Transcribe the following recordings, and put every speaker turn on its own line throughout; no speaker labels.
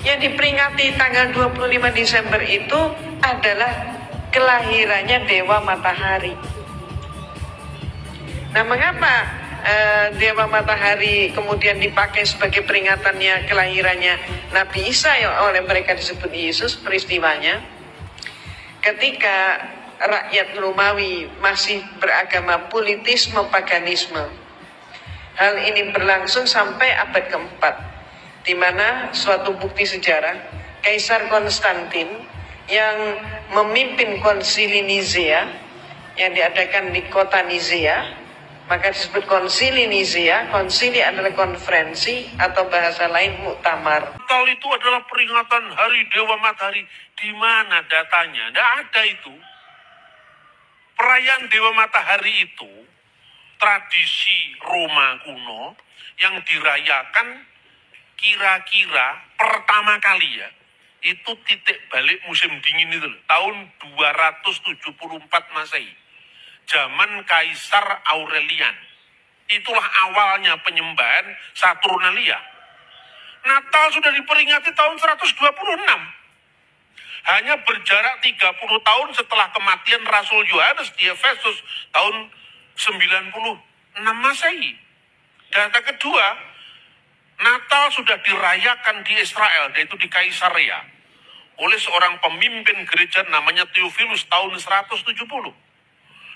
Yang diperingati tanggal 25 Desember itu adalah kelahirannya Dewa Matahari. Nah, mengapa Dewa Matahari kemudian dipakai sebagai peringatannya kelahirannya Nabi Isa yang oleh mereka disebut Yesus? Peristiwanya ketika rakyat Romawi masih beragama politisme paganisme. Hal ini berlangsung sampai abad keempat, di mana suatu bukti sejarah Kaisar Konstantin yang memimpin konsili Nizea yang diadakan di kota Nizea, maka disebut konsili Nizea. Konsili adalah konferensi atau bahasa lain muktamar.
Natal itu adalah peringatan Hari Dewa Matahari. Di mana datanya? Tidak ada itu. Perayaan Dewa Matahari itu tradisi Roma kuno yang dirayakan kira-kira pertama kali ya. Itu titik balik musim dingin itu loh, tahun 274 Masehi. Zaman Kaisar Aurelian. Itulah awalnya penyembahan Saturnalia. Natal sudah diperingati tahun 126. Hanya berjarak 30 tahun setelah kematian Rasul Yohanes di Efesus tahun 96 Masehi. Data kedua, Natal sudah dirayakan di Israel, yaitu di Kaisarea, oleh seorang pemimpin gereja namanya Theophilus tahun 170.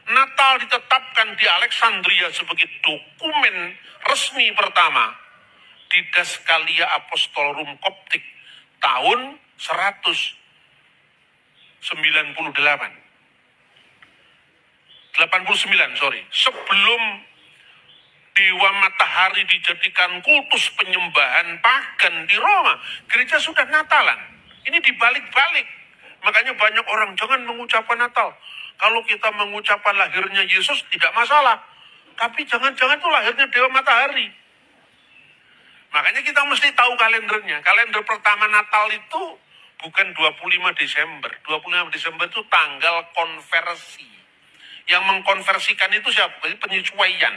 Natal ditetapkan di Alexandria sebagai dokumen resmi pertama di Daskalia Apostolorum Koptik tahun 198. 89, sebelum Dewa Matahari dijadikan kultus penyembahan pagan di Roma, gereja sudah Natalan. Ini dibalik-balik. Makanya banyak orang jangan mengucapkan Natal. Kalau kita mengucapkan lahirnya Yesus tidak masalah. Tapi jangan-jangan itu lahirnya Dewa Matahari. Makanya kita mesti tahu kalendernya. Kalender pertama Natal itu bukan 25 Desember. 25 Desember itu tanggal konversi. Yang mengkonversikan itu siapa? Penyesuaian.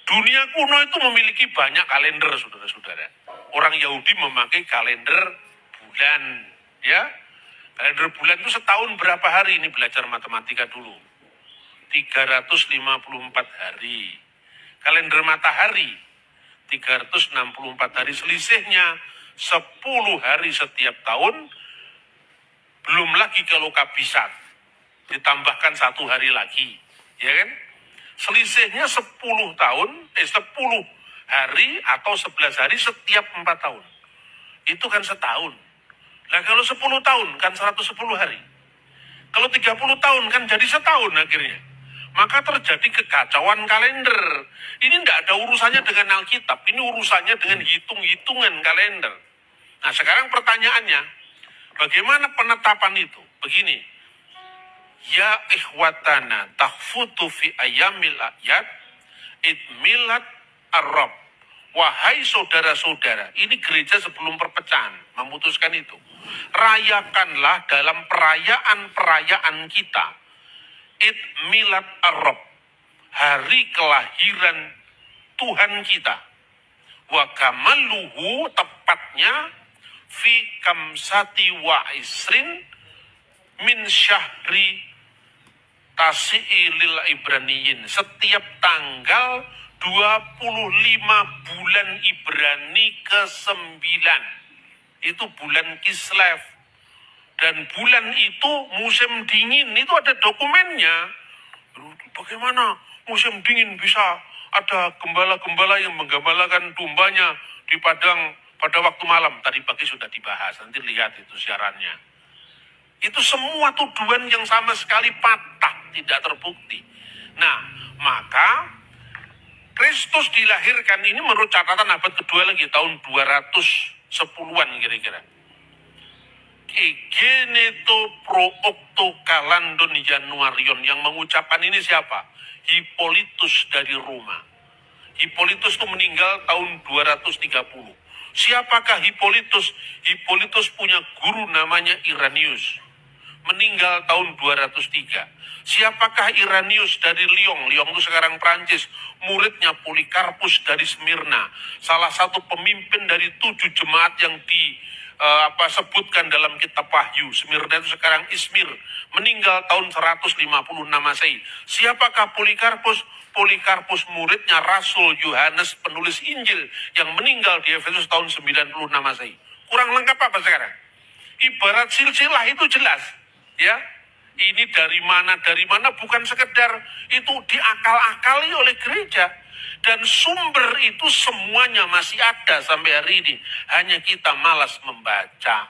Dunia kuno itu memiliki banyak kalender, saudara-saudara. Orang Yahudi memakai kalender bulan, ya. Kalender bulan itu setahun berapa hari? Ini belajar matematika dulu. 354 hari. Kalender matahari 364 hari, selisihnya 10 hari setiap tahun. Belum lagi kalau kabisat, ditambahkan 1 hari lagi, ya kan? Selisihnya 10 tahun, 10 hari atau 11 hari setiap 4 tahun. Itu kan setahun. Nah kalau 10 tahun kan 110 hari. Kalau 30 tahun kan jadi setahun akhirnya. Maka terjadi kekacauan kalender. Ini tidak ada urusannya dengan Alkitab. Ini urusannya dengan hitung-hitungan kalender. Nah sekarang pertanyaannya, bagaimana penetapan itu? Begini, ya ikhwatana tahfutu fi ayamil ayat idmilat ar-Rabb. Wahai saudara-saudara, ini gereja sebelum perpecahan memutuskan itu. Rayakanlah dalam perayaan-perayaan kita idmilat ar-Rabb, hari kelahiran Tuhan kita. Wa kamaluhu, tepatnya fi kamsati wa isrin min syahri tasi'ilil ibraniyin. Setiap tanggal 25 bulan Ibrani ke-9. Itu bulan Kislev. Dan bulan itu musim dingin. Itu ada dokumennya. Bagaimana musim dingin bisa ada gembala-gembala yang menggembalakan dombanya di padang pada waktu malam? Tadi pagi sudah dibahas. Nanti lihat itu siarannya. Itu semua tuduhan yang sama sekali patah, tidak terbukti. Nah, maka Kristus dilahirkan ini menurut catatan abad kedua lagi, tahun 210-an kira-kira. Geneto pro octo kalandon Januarion, yang mengucapkan ini siapa? Hippolytus dari Roma. Hippolytus itu meninggal tahun 230. Siapakah Hippolytus? Hippolytus punya guru namanya Iranius. Meninggal tahun 203. Siapakah Iranius? Dari Lyon. Lyon itu sekarang Prancis. Muridnya Polikarpus dari Smyrna. Salah satu pemimpin dari 7 jemaat yang sebutkan dalam kitab Wahyu. Smyrna itu sekarang Izmir, meninggal tahun 156 Masehi. Siapakah Polikarpus? Polikarpus muridnya Rasul Yohanes penulis Injil yang meninggal di Efesus tahun 96 Masehi. Kurang lengkap apa sekarang? Ibarat silsilah itu jelas, ya. Ini dari mana bukan sekedar itu diakal-akali oleh gereja. Dan sumber itu semuanya masih ada sampai hari ini. Hanya kita malas membaca.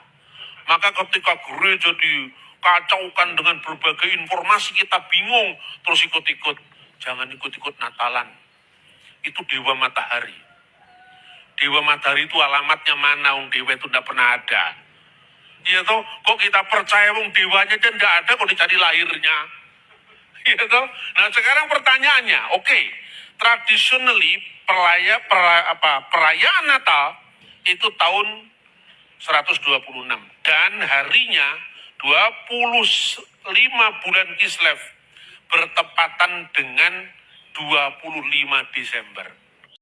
Maka ketika gereja dikacaukan dengan berbagai informasi, kita bingung. Terus ikut-ikut. Jangan ikut-ikut Natalan. Itu Dewa Matahari. Dewa Matahari itu alamatnya mana? Dewa itu tidak pernah ada. Iya toh, kok kita percaya dewanya aja tidak ada, kok dicari lahirnya. Iya toh. Nah sekarang pertanyaannya, oke, traditionally perayaan Natal itu tahun 126 dan harinya 25 bulan Kislev bertepatan dengan 25 Desember.